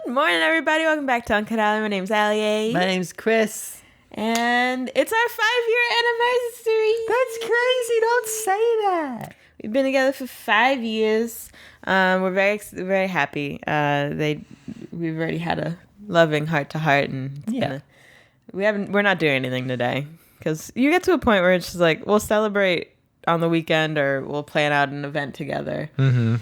Morning, everybody. Welcome back to UncutAlly. My name's Allie. My name's Chris. And it's our 5-year anniversary. That's crazy. Don't say that. We've been together for 5 years. We're very happy. We've already had a loving heart-to-heart, and we're not doing anything today because you get to a point where it's just like we'll celebrate on the weekend or we'll plan out an event together. Mm-hmm.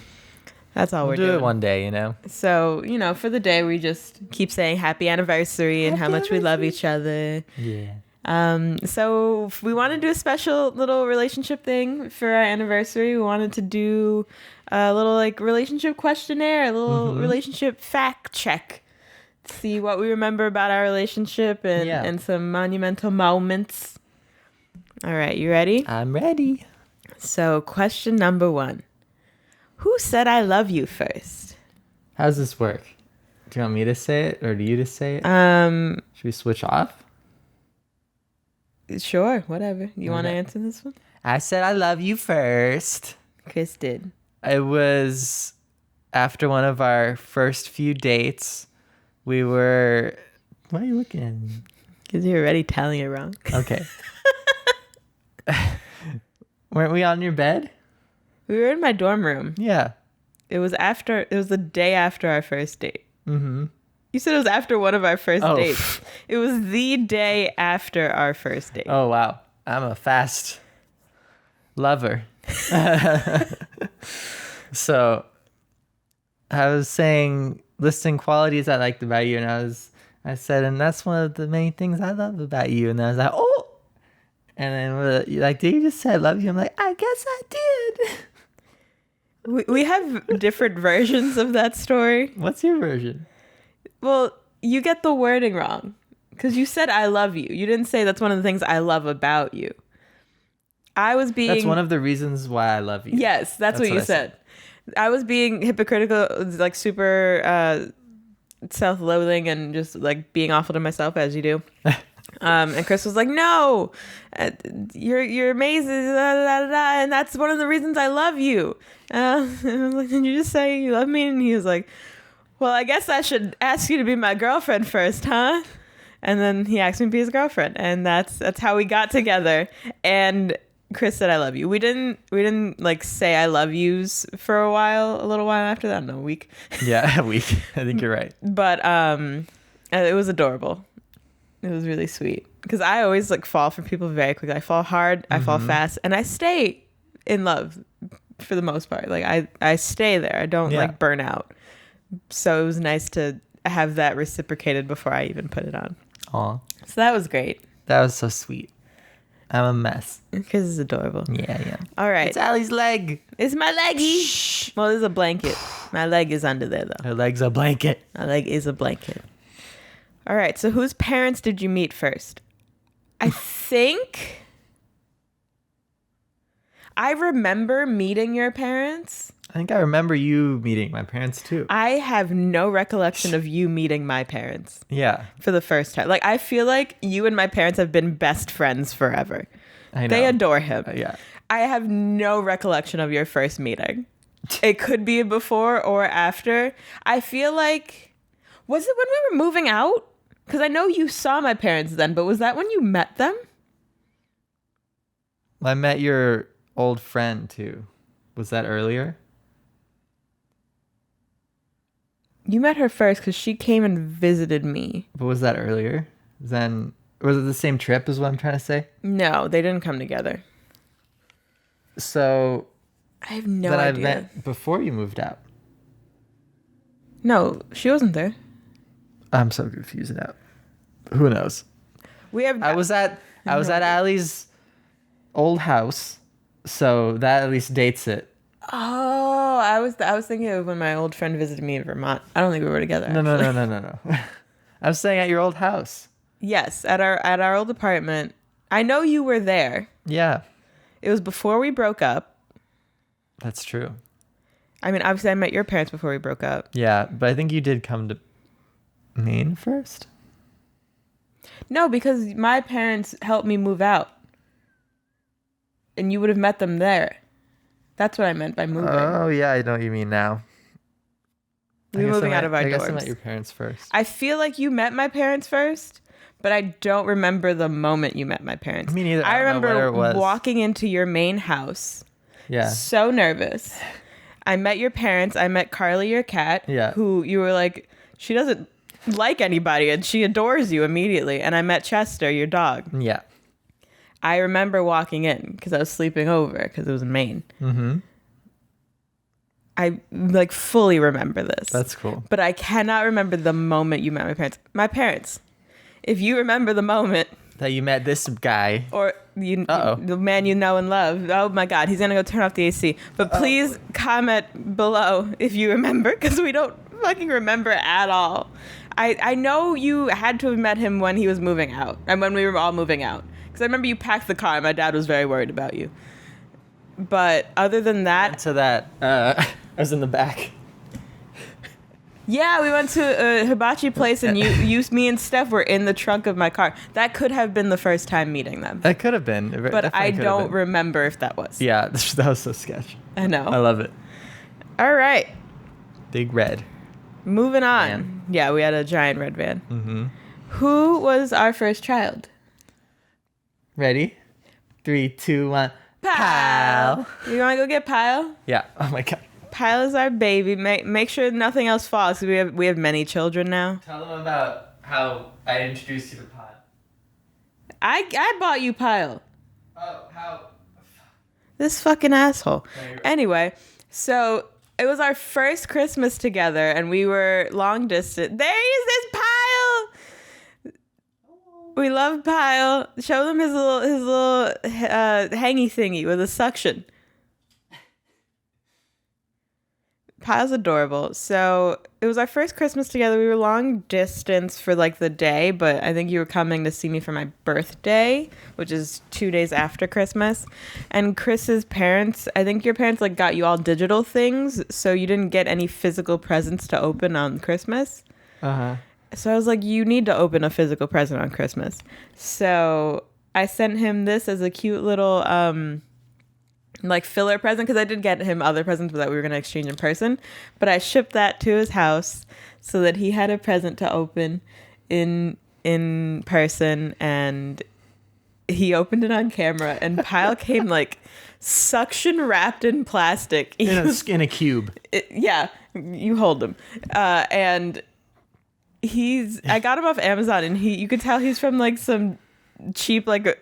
That's all we're doing. Do it one day, So, for the day, we just keep saying happy anniversary and how much we love each other. Yeah. So we want to do a special little relationship thing for our anniversary. We wanted to do a little relationship questionnaire, a little relationship fact check. See what we remember about our relationship and some monumental moments. All right, you ready? I'm ready. So question number 1. Who said I love you first? How's this work? Do you want me to say it or do you to say it? Should we switch off? Sure, whatever. You want to answer this one? I said I love you first. Chris did. It was after one of our first few dates. We were... Why are you looking at me? Because you're already telling it wrong. Okay. Weren't we on your bed? We were in my dorm room. Yeah. It was the day after our first date. Mm-hmm. You said it was after one of our first dates. It was the day after our first date. Oh, wow. I'm a fast lover. So I was listing qualities I liked about you, and I said, and that's one of the main things I love about you. And I was like, oh. And then you're like, did you just say I love you? I'm like, I guess I did. We have different versions of that story. What's your version? Well, you get the wording wrong because you said I love you. You didn't say that's one of the things I love about you. That's one of the reasons why I love you. Yes, that's what you said. I was being hypocritical, like super self-loathing and just like being awful to myself as you do. And Chris was like, no, you're amazing, and that's one of the reasons I love you. And I was like, did you just say you love me? And he was like, well, I guess I should ask you to be my girlfriend first, huh? And then he asked me to be his girlfriend, and that's how we got together. And Chris said, I love you. We didn't like say I love yous for a little while after that. I don't know, a week. Yeah, a week. I think you're right. But it was adorable. It was really sweet because I always fall for people very quickly. I fall hard, I fall fast, and I stay in love for the most part. Like I stay there. I don't burn out. So it was nice to have that reciprocated before I even put it on. Aw. So that was great. That was so sweet. I'm a mess. Because it's adorable. Yeah. All right. It's Allie's leg. It's my leggy. Shh. Well, there's a blanket. My leg is under there, though. Her leg's a blanket. My leg is a blanket. All right. So whose parents did you meet first? I think I remember meeting your parents. I think I remember you meeting my parents, too. I have no recollection of you meeting my parents. Yeah. For the first time. Like, I feel like you and my parents have been best friends forever. I know. They adore him. Yeah. I have no recollection of your first meeting. It could be before or after. I feel like... Was it when we were moving out? Because I know you saw my parents then, but was that when you met them? I met your old friend, too. Was that earlier? You met her first because she came and visited me. But was that earlier? Then was it the same trip is what I'm trying to say? No, they didn't come together. So I have no idea. I met before you moved out. No, she wasn't there. I'm so confused now. Who knows? I was at Allie's old house, so that at least dates it. Oh, I was thinking of when my old friend visited me in Vermont. I don't think we were together. No. I was staying at your old house. Yes, at our old apartment. I know you were there. Yeah. It was before we broke up. That's true. I mean, obviously I met your parents before we broke up. Yeah, but I think you did come to Maine first. No, because my parents helped me move out. And you would have met them there. That's what I meant by moving. Oh, yeah, I know what you mean now. We were moving out of our dorms. I guess I met your parents first. I feel like you met my parents first, but I don't remember the moment you met my parents. Me neither. I remember walking into your main house. Yeah. So nervous. I met your parents. I met Carly, your cat. Yeah. Who you were like, she doesn't like anybody and she adores you immediately. And I met Chester, your dog. Yeah. I remember walking in because I was sleeping over because it was in Maine. Mm-hmm. I like fully remember this. That's cool. But I cannot remember the moment you met my parents. My parents, if you remember the moment that you met this guy or the man you know and love, oh my God, he's gonna go turn off the AC. But please comment below if you remember, because we don't fucking remember at all. I know you had to have met him when he was moving out and when we were all moving out, because I remember you packed the car and my dad was very worried about you. But other than that, I was in the back. Yeah, we went to a hibachi place and me and Steph were in the trunk of my car. That could have been the first time meeting them. That could have been. But I don't remember if that was. Yeah, that was so sketchy. I know. I love it. All right. Big red. Moving on. Van. Yeah, we had a giant red van. Mm-hmm. Who was our first child? Ready? 3, 2, 1. Pyle. You want to go get Pyle? Yeah. Oh my God. Pyle is our baby. Make sure nothing else falls. We have many children now. Tell them about how I introduced you to Pod. I bought you Pyle. Oh, how? This fucking asshole. No, anyway, so it was our first Christmas together, and we were long distance. There is this Pyle. We love Pyle. Show them his little hangy thingy with a suction. Pyle's adorable. So it was our first Christmas together. We were long distance for like the day, but I think you were coming to see me for my birthday, which is 2 days after Christmas. And Chris's parents, I think your parents like got you all digital things, so you didn't get any physical presents to open on Christmas. Uh-huh. So I was like, you need to open a physical present on Christmas. So I sent him this as a cute little like filler present, because I did get him other presents that we were going to exchange in person, but I shipped that to his house so that he had a present to open in person, and he opened it on camera, and Pyle came like suction wrapped in plastic. In a cube. Yeah, you hold him. And I got him off Amazon, and you could tell he's from like some cheap like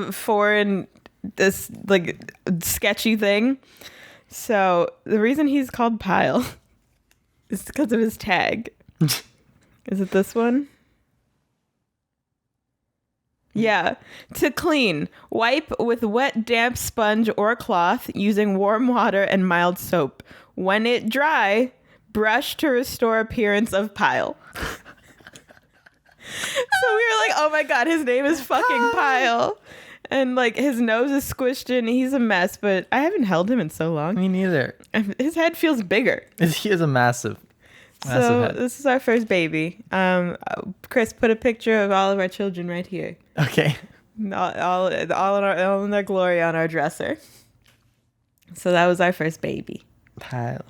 foreign this like sketchy thing. So the reason he's called Pyle is because of his tag. Is it this one? Yeah. To clean, wipe with wet, damp sponge or cloth using warm water and mild soap. When it dry, brush to restore appearance of Pyle. So we were like, oh my God, his name is fucking Pyle. And like his nose is squished in. He's a mess, but I haven't held him in so long. Me neither. His head feels bigger. He is a massive head. This is our first baby. Chris, put a picture of all of our children right here. Okay. All in their glory on our dresser. So that was our first baby. Pyle.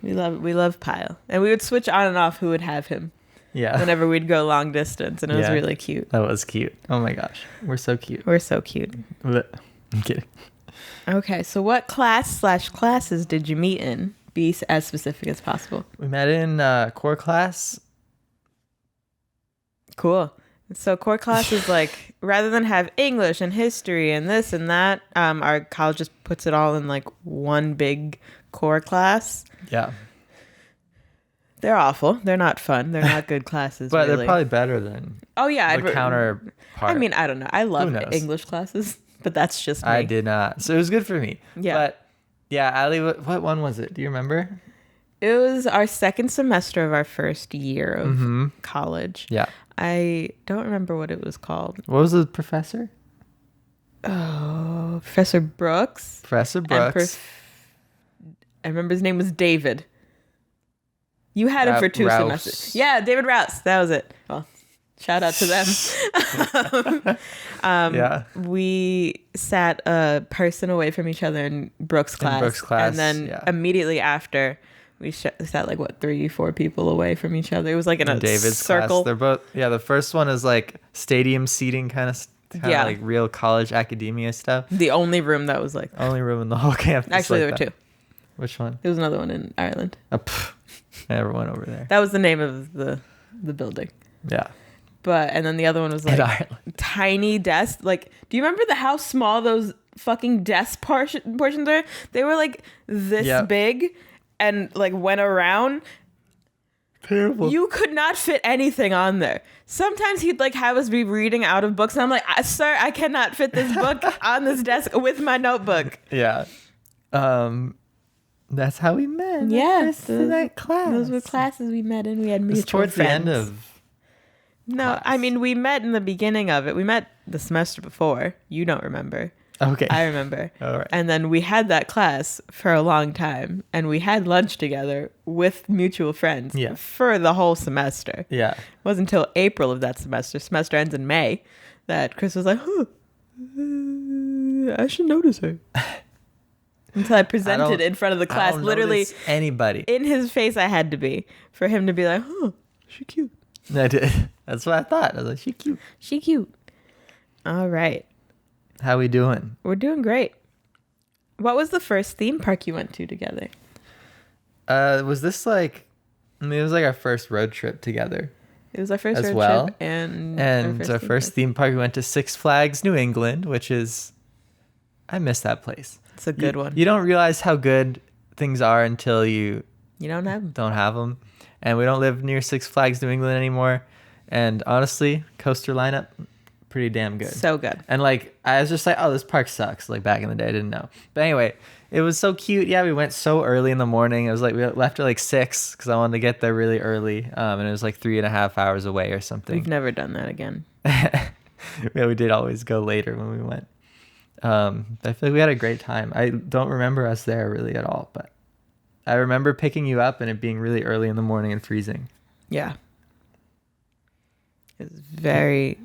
We love Pyle, and we would switch on and off who would have him. Yeah. Whenever we'd go long distance, and it was really cute. That was cute. Oh my gosh. We're so cute. We're so cute. I'm kidding. Okay, so what class/classes did you meet in? Be as specific as possible. We met in core class. Cool. So core class is like, rather than have English and history and this and that, our college just puts it all in like one big core class. Yeah. They're awful. They're not fun. They're not good classes. But really. They're probably better than the counterpart. I mean, I don't know. I love English classes, but that's just me. I did not. So it was good for me. Yeah. But yeah, Allie, what one was it? Do you remember? It was our second semester of our first year of college. Yeah. I don't remember what it was called. What was the professor? Oh, Professor Brooks. Professor Brooks. I remember his name was David. You had him for 2 semesters. Yeah, David Rouse. That was it. Well, shout out to them. Yeah. We sat a person away from each other in Brooks class. And then immediately after, We sat like 3-4 people away from each other. It was like in a David's circle. Class. They're both the first one is like stadium seating kind of like real college academia stuff. The only room that was like only room in the whole campus. Actually, there were two. Which one? There was another one in Ireland. I never went over there. That was the name of the building. Yeah. And then the other one was like tiny desk. Like, do you remember how small those fucking desk portions are? They were like this big and like went around. Terrible. You could not fit anything on there. Sometimes he'd like have us be reading out of books, and I'm like, sir, I cannot fit this book on this desk with my notebook. Yeah. That's how we met. Yes. That class. Those were classes we met in. We had mutual towards friends. the end of No, class. I mean, we met in the beginning of it. We met the semester before. You don't remember. Okay. I remember. All right. And then we had that class for a long time, and we had lunch together with mutual friends for the whole semester. Yeah. It wasn't until April of that semester. Semester ends in May. That Chris was like, I should notice her. Until I presented in front of the class. Literally anybody. In his face I had to be. For him to be like, she cute. I did. That's what I thought. I was like, she cute. She cute. All right. How we doing? We're doing great. What was the first theme park you went to together? Was this like... it was like our first road trip together. It was our first road trip. And our first theme park, we went to Six Flags New England, which is... I miss that place. It's a good one. You don't realize how good things are until you don't have them. And we don't live near Six Flags New England anymore. And honestly, coaster lineup, pretty damn good. So good. And like, I was just like, oh, this park sucks. Like back in the day, I didn't know. But anyway, it was so cute. Yeah, we went so early in the morning. It was like, we left at like 6 because I wanted to get there really early. And it was like 3.5 hours away or something. We've never done that again. Yeah, we did always go later when we went. I feel like we had a great time. I don't remember us there really at all, but I remember picking you up and it being really early in the morning and freezing. Yeah. It was very,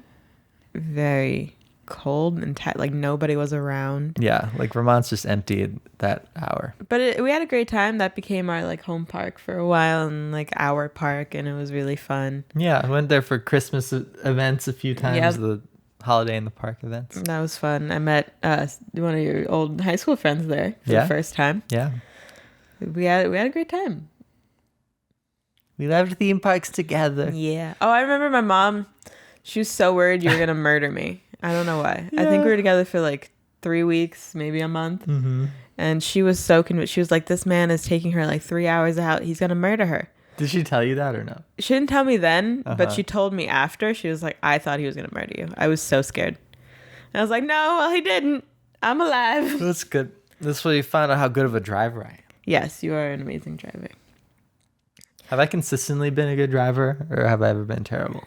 very cold and like nobody was around. Yeah, like Vermont's just empty at that hour. But we had a great time. That became our like home park for a while and like our park, and it was really fun. Yeah, I went there for Christmas events a few times. The holiday in the park events. That was fun. I met one of your old high school friends there for the first time. Yeah. We had a great time. We loved theme parks together. Yeah. Oh, I remember my mom. She was so worried you were gonna murder me. I don't know why. Yeah. I think we were together for like 3 weeks, maybe a month. Mm-hmm. And she was so convinced. She was like, "This man is taking her like 3 hours out. He's gonna murder her." Did she tell you that or no? She didn't tell me then, but she told me after. She was like, "I thought he was gonna murder you." I was so scared. And I was like, "No, well, he didn't. I'm alive." That's good. That's where you found out how good of a driver I am. Yes, you are an amazing driver. Have I consistently been a good driver, or have I ever been terrible?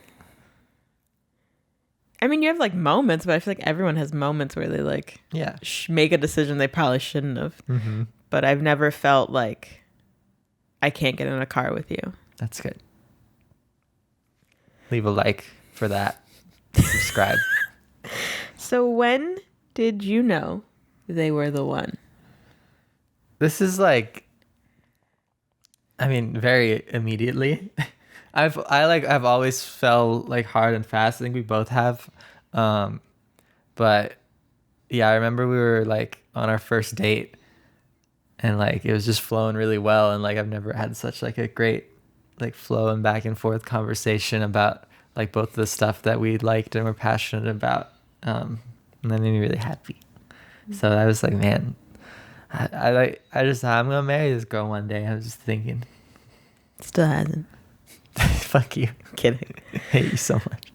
I mean, you have like moments, but I feel like everyone has moments where they like make a decision they probably shouldn't have. Mm-hmm. But I've never felt like I can't get in a car with you. That's good. Leave a like for that. Subscribe. So when did you know they were the one? This is like, I mean, very immediately. I've always felt like hard and fast. I think we both have. But yeah, I remember we were like on our first date and like it was just flowing really well, and like I've never had such like a great like flow and back and forth conversation about like both the stuff that we liked and were passionate about. And that made me really happy. So I was like, man, I'm gonna marry this girl one day. I was just thinking. Still hasn't. Fuck you. I'm kidding. I hate you so much.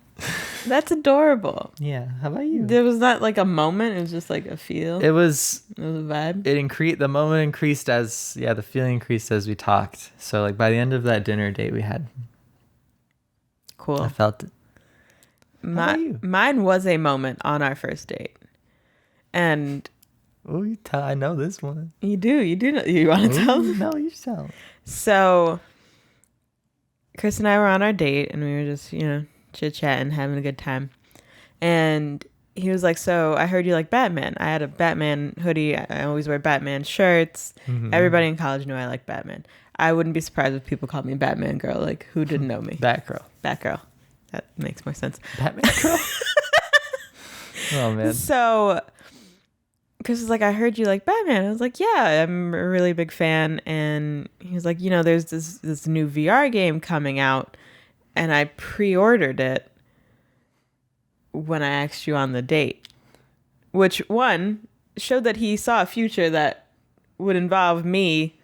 That's adorable. Yeah. How about you? There was not like a moment. It was just like a feel. It was a vibe. The moment increased the feeling increased as we talked. So like by the end of that dinner date we had. Cool. I felt it. Mine was a moment on our first date. And I know this one. You do know. You want to tell? No, you tell. So Chris and I were on our date and we were just, chit-chatting, having a good time. And he was like, so I heard you like Batman. I had a Batman hoodie. I always wear Batman shirts. Mm-hmm. Everybody in college knew I liked Batman. I wouldn't be surprised if people called me Batman girl. Like, who didn't know me? Batgirl. That makes more sense. Batman girl? Oh, man. So, because it's like, I heard you like Batman. I was like, yeah, I'm a really big fan. And he was like, there's this new VR game coming out. And I pre-ordered it when I asked you on the date. Which, one, showed that he saw a future that would involve me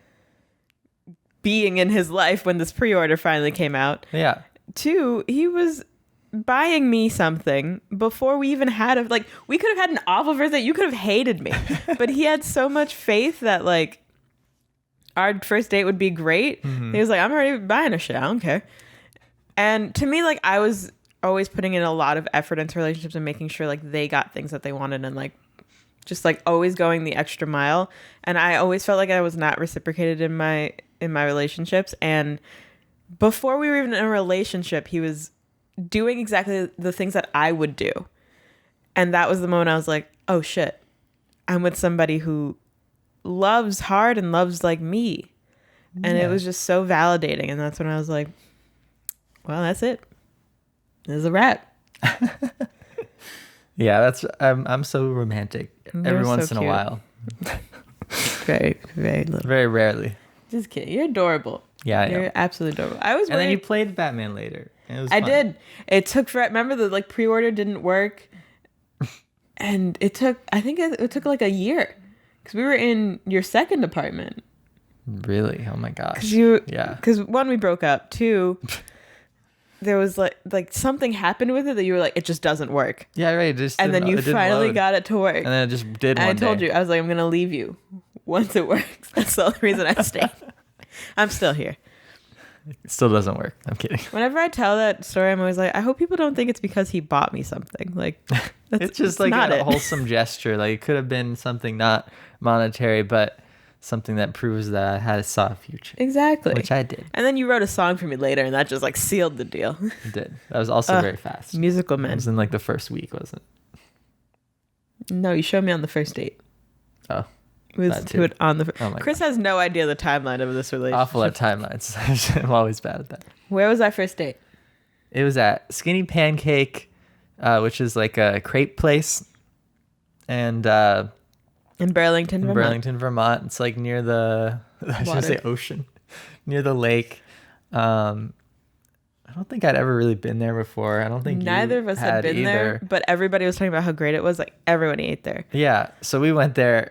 being in his life when this pre-order finally came out. Yeah. Two, he was buying me something before we even had we could have had an awful first date. You could have hated me. But he had so much faith that like our first date would be great. Mm-hmm. He was like, I'm already buying a shit. I don't care. And to me, like, I was always putting in a lot of effort into relationships and making sure like they got things that they wanted and like just like always going the extra mile. And I always felt like I was not reciprocated in my relationships. And before we were even in a relationship, he was doing exactly the things that I would do. And that was the moment I was like, oh shit, I'm with somebody who loves hard and loves like me. And it was just so validating. And that's when I was like, well, that's it. This is a wrap. Yeah, I'm so romantic. Every once in a while. Very, very little. Very rarely. Just kidding. You're adorable. Yeah, you're absolutely adorable. And then you played Batman later. And it was fun. did. It took forever. Remember the like pre-order didn't work, and it took. I think it took like a year because we were in your second apartment. Really? Oh my gosh. Because one, we broke up. Two, there was like something happened with it that you were like, it just doesn't work. Yeah, right. And then you finally got it to work. And then it just did. And I told you, I was like, I'm gonna leave you once it works. That's the only reason I stayed. I'm still here. It still doesn't work. I'm kidding. Whenever I tell that story, I'm always like, I hope people don't think it's because he bought me something. Like, it's just like a wholesome gesture. Like, it could have been something not monetary, but something that proves that I saw a future. Exactly. Which I did. And then you wrote a song for me later, and that just like sealed the deal. It did. That was also very fast. Musical man. It was in like the first week, wasn't it? No, you showed me on the first date. Oh. Chris has no idea the timeline of this relationship. Awful at timelines. I'm always bad at that. Where was our first date? It was at Skinny Pancake, which is like a crepe place, and in Burlington, Vermont. It's like near the ocean, near the lake. I don't think I'd ever really been there before. I don't think neither of us had been there, but everybody was talking about how great it was. Like everyone ate there. Yeah, so we went there.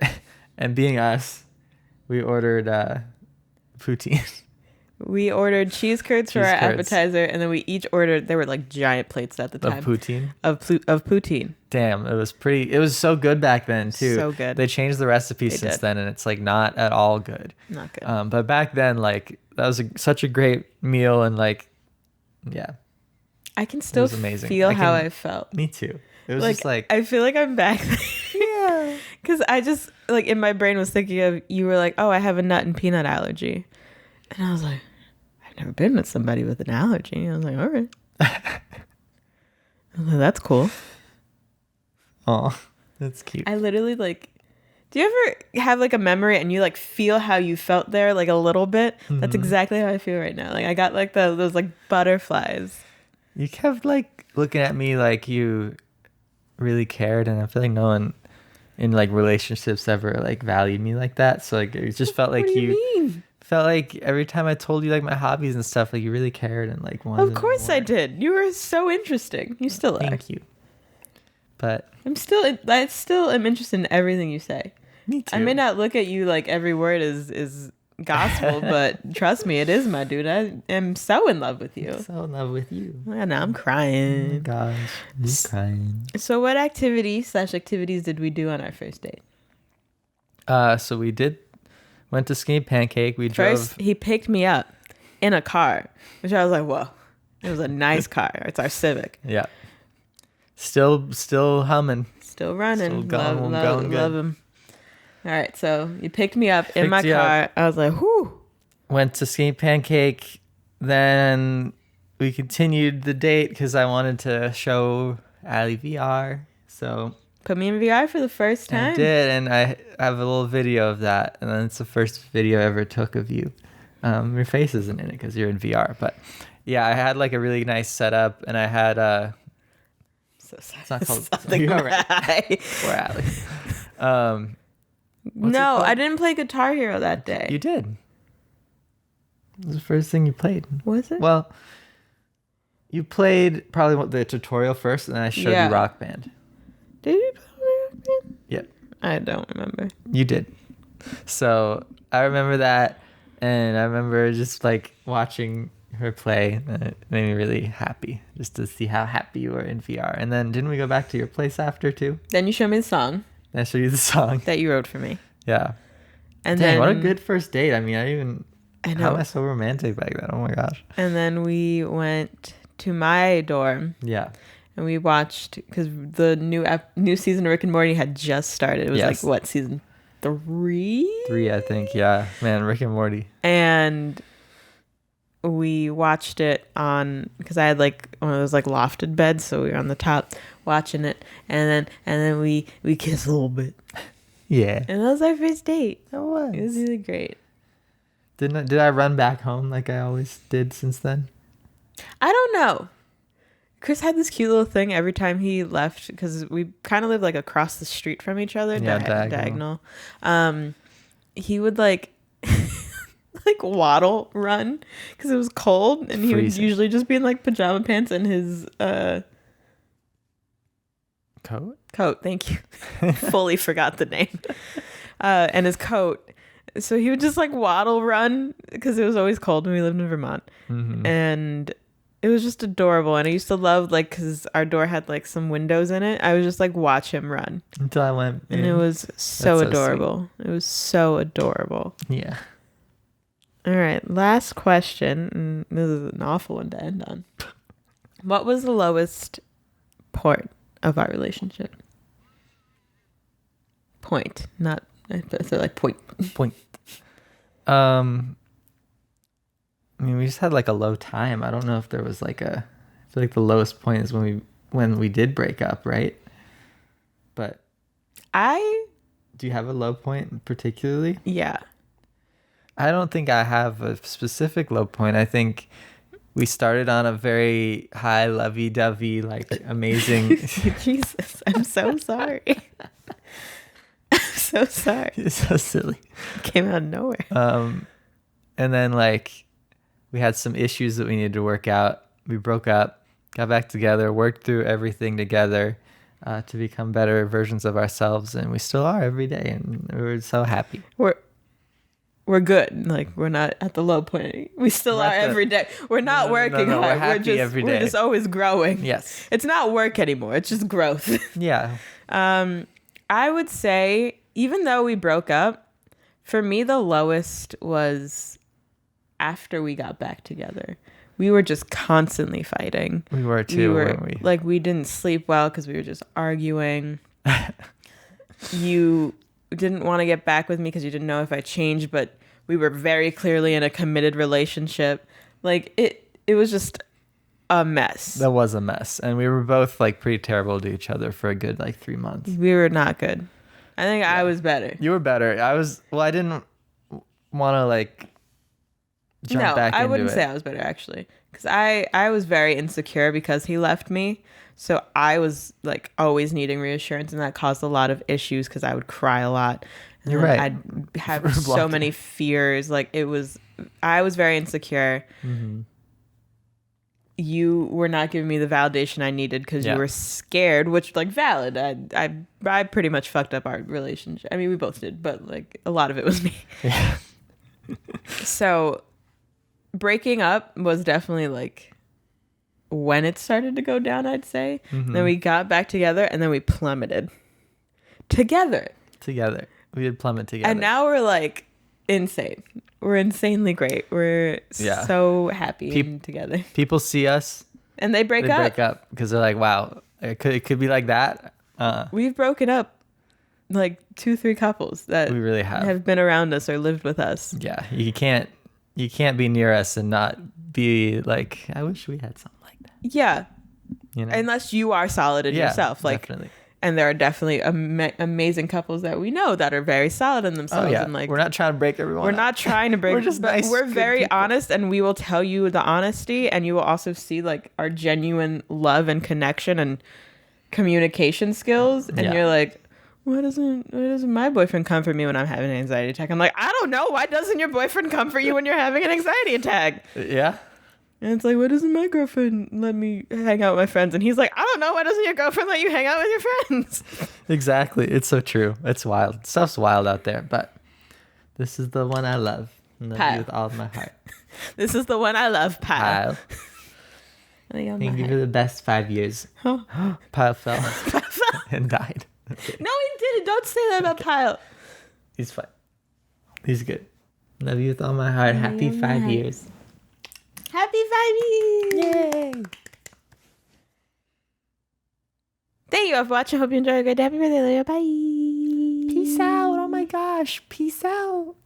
And being us, we ordered poutine. We ordered cheese curds for our appetizer, and then we each ordered. There were like giant plates at the time of poutine. Of poutine. Damn, it was pretty. It was so good back then too. So good. They changed the recipe since then, and it's like not at all good. Not good. But back then, like that was such a great meal, and like, yeah. I can still feel how I felt. Me too. It was just like I feel like I'm back. Yeah. Because I just like in my brain was thinking of you were like, oh, I have a nut and peanut allergy, and I was like, I've never been with somebody with an allergy. I was like, all right. I was like, that's cool. Oh, that's cute. I literally like. Do you ever have like a memory and you like feel how you felt there like a little bit? Mm-hmm. That's exactly how I feel right now. Like I got like those like butterflies. You kept like looking at me like you really cared, and I feel like no one in like relationships ever like valued me like that. So like it just felt like you felt like every time I told you like my hobbies and stuff, like you really cared and like wanted. Of course I did. You were so interesting. You still are. Thank you. But I still am interested in everything you say. Me too. I may not look at you like every word is gospel, but trust me, it is, my dude. I am so in love with you. I'm so in love with you. Yeah, now I'm crying. Oh my gosh, you're crying. So what activities did we do on our first date? So we went to Skinny Pancake. We First, he picked me up in a car, which I was like, whoa. It was a nice car. It's our Civic. Yeah. Still humming. Still running. Still going, love him. All right, so you picked me up in my car. I was like, whew. Went to Skinny Pancake. Then we continued the date because I wanted to show Allie VR. So put me in VR for the first time. I did, and I have a little video of that, and then it's the first video I ever took of you. Your face isn't in it because you're in VR, but yeah, I had like a really nice setup, and I had so sorry. It's not called something right. Poor Allie. No, I didn't play Guitar Hero that day. You did. It was the first thing you played. Was it? Well, you played probably the tutorial first, and then I showed you Rock Band. Did you play Rock Band? Yep. I don't remember. You did. So I remember that, and I remember just like watching her play. And it made me really happy just to see how happy you were in VR. And then didn't we go back to your place after too? Then you showed me the song. I showed you the song that you wrote for me. Yeah. And Dang, then what a good first date. I mean, I know. How am I so romantic back then? Oh my gosh. And then we went to my dorm. Yeah. And we watched, because the new season of Rick and Morty had just started. It was like, what, season 3? 3, I think. Yeah. Man, Rick and Morty. And we watched it on, because I had like one of those like lofted beds, so we were on the top watching it. And then we kissed a little bit. Yeah. And that was our first date. That was. It was really great. Did I run back home like I always did since then? I don't know. Chris had this cute little thing every time he left, because we kind of lived like across the street from each other. Yeah, diagonal. He would like like waddle run because it was cold, and he would usually just be in like pajama pants and his coat. Thank you. Fully forgot the name. And his coat. So he would just like waddle run because it was always cold when we lived in Vermont. Mm-hmm. And it was just adorable. And I used to love, like, because our door had like some windows in it, I would just like watch him run until I went in. And it was so adorable. It was so adorable. Yeah. All right, last question, and this is an awful one to end on. What was the lowest point of our relationship? Point, not so like point. I mean, we just had like a low time. I don't know if there was like I feel like the lowest point is when we did break up, right? But do you have a low point particularly? Yeah. I don't think I have a specific low point. I think we started on a very high lovey-dovey, like amazing. Jesus, I'm so sorry. I'm so sorry. It's so silly. It came out of nowhere. And then like we had some issues that we needed to work out. We broke up, got back together, worked through everything together to become better versions of ourselves, and we still are every day, and we're so happy. We're good. Like, we're not at the low point. We still are every day. We're not working hard. We're happy every day. We're just always growing. Yes. It's not work anymore. It's just growth. Yeah. I would say, even though we broke up, for me, the lowest was after we got back together. We were just constantly fighting. We were too, weren't we? Like, we didn't sleep well because we were just arguing. You didn't want to get back with me because you didn't know if I changed, but we were very clearly in a committed relationship. Like, it was just a mess. That was a mess. And we were both like pretty terrible to each other for a good like 3 months. We were not good. I think I was better. You were better. I didn't want to like jump back into it. I wouldn't say I was better, actually, because I was very insecure because he left me. So I was like always needing reassurance, and that caused a lot of issues because I would cry a lot. And You're right. I'd have so many fears. Like, I was very insecure. Mm-hmm. You were not giving me the validation I needed because you were scared, which, like, valid. I pretty much fucked up our relationship. I mean, we both did, but like a lot of it was me. Yeah. So breaking up was definitely like when it started to go down, I'd say. Mm-hmm. Then we got back together, and then we plummeted together. We did plummet together. And now we're like insane. We're insanely great. We're so happy and together. People see us and they break up because they're like, wow, it could be like that. We've broken up like 2-3 couples that we really have been around us or lived with us. Yeah. You can't be near us and not be like, I wish we had something like that. Yeah. You know? Unless you are solid in yourself. Like, definitely. And there are definitely amazing couples that we know that are very solid in themselves. Oh, yeah. And like, we're not trying to break everyone. We're not trying to break. We're just nice. We're very honest, and we will tell you the honesty, and you will also see like our genuine love and connection and communication skills. And you're like, why doesn't my boyfriend comfort me when I'm having an anxiety attack? I'm like, I don't know. Why doesn't your boyfriend comfort you when you're having an anxiety attack? Yeah. And it's like, why doesn't my girlfriend let me hang out with my friends? And he's like, I don't know. Why doesn't your girlfriend let you hang out with your friends? Exactly. It's so true. It's wild. Stuff's wild out there, but this is the one I love. And love you with all of my heart. This is the one I love, Pyle. Thank you for the best 5 years. Huh? Pyle fell and died. Okay. No, he didn't. Don't say that about Pyle. He's fine. He's good. Love you with all my heart. Happy 5 years. Happy 5 years! Yay! Thank you all for watching. Hope you enjoyed a great day. Happy birthday. Bye. Peace out. Oh my gosh. Peace out.